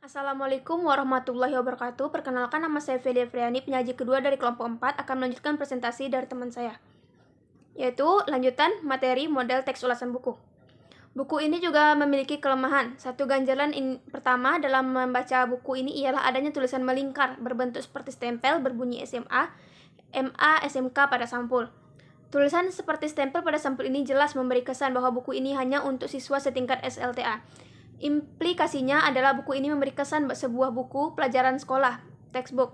Assalamualaikum warahmatullahi wabarakatuh. Perkenalkan, nama saya Felia Friani, penyaji kedua dari kelompok 4, akan melanjutkan presentasi dari teman saya, yaitu lanjutan materi model teks ulasan buku. Buku ini juga memiliki kelemahan. Satu ganjalan pertama dalam membaca buku ini ialah adanya tulisan melingkar berbentuk seperti stempel berbunyi SMA, MA, SMK pada sampul. Tulisan seperti stempel pada sampul ini jelas memberi kesan bahwa buku ini hanya untuk siswa setingkat SLTA. Implikasinya adalah buku ini memberi kesan sebuah buku pelajaran sekolah, textbook.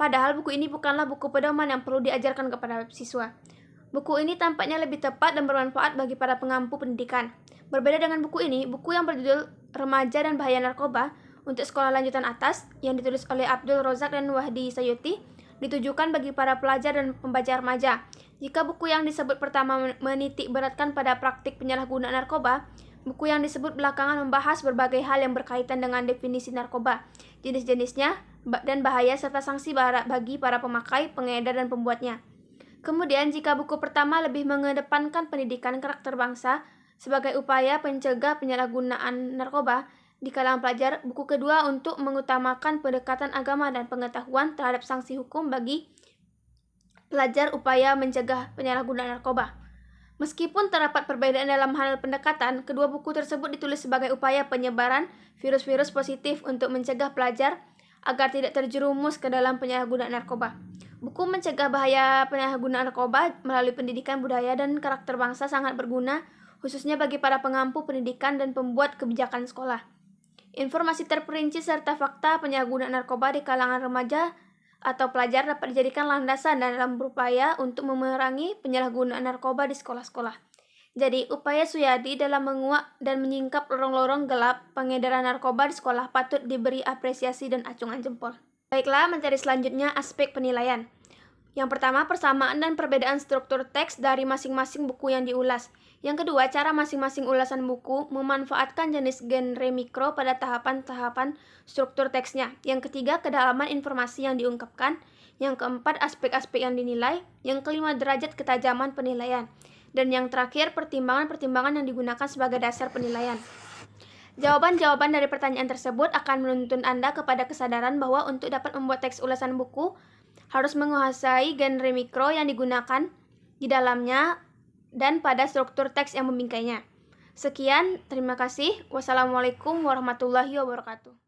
Padahal buku ini bukanlah buku pedoman yang perlu diajarkan kepada siswa. Buku ini tampaknya lebih tepat dan bermanfaat bagi para pengampu pendidikan. Berbeda dengan buku ini, buku yang berjudul Remaja dan Bahaya Narkoba untuk sekolah lanjutan atas yang ditulis oleh Abdul Rozak dan Wahdi Sayuti ditujukan bagi para pelajar dan pembaca remaja. Jika buku yang disebut pertama menitik beratkan pada praktik penyalahgunaan narkoba, buku yang disebut belakangan membahas berbagai hal yang berkaitan dengan definisi narkoba, jenis-jenisnya, dan bahaya serta sanksi bagi para pemakai, pengedar, dan pembuatnya. Kemudian, jika buku pertama lebih mengedepankan pendidikan karakter bangsa sebagai upaya pencegah penyalahgunaan narkoba di kalangan pelajar, buku kedua untuk mengutamakan pendekatan agama dan pengetahuan terhadap sanksi hukum bagi pelajar upaya mencegah penyalahgunaan narkoba. Meskipun terdapat perbedaan dalam hal pendekatan, kedua buku tersebut ditulis sebagai upaya penyebaran virus-virus positif untuk mencegah pelajar agar tidak terjerumus ke dalam penyalahgunaan narkoba. Buku mencegah bahaya penyalahgunaan narkoba melalui pendidikan budaya dan karakter bangsa sangat berguna, khususnya bagi para pengampu pendidikan dan pembuat kebijakan sekolah. Informasi terperinci serta fakta penyalahgunaan narkoba di kalangan remaja atau pelajar dapat dijadikan landasan dalam berupaya untuk memerangi penyalahgunaan narkoba di sekolah-sekolah. Jadi, upaya Suyadi dalam menguak dan menyingkap lorong-lorong gelap pengedaran narkoba di sekolah patut diberi apresiasi dan acungan jempol. Baiklah, materi selanjutnya aspek penilaian. Yang pertama, persamaan dan perbedaan struktur teks dari masing-masing buku yang diulas. Yang kedua, cara masing-masing ulasan buku memanfaatkan jenis genre mikro pada tahapan-tahapan struktur teksnya. Yang ketiga, kedalaman informasi yang diungkapkan. Yang keempat, aspek-aspek yang dinilai. Yang kelima, derajat ketajaman penilaian. Dan yang terakhir, pertimbangan-pertimbangan yang digunakan sebagai dasar penilaian. Jawaban-jawaban dari pertanyaan tersebut akan menuntun Anda kepada kesadaran bahwa untuk dapat membuat teks ulasan buku, harus menguasai genre mikro yang digunakan di dalamnya dan pada struktur teks yang membingkainya. Sekian, terima kasih. Wassalamualaikum warahmatullahi wabarakatuh.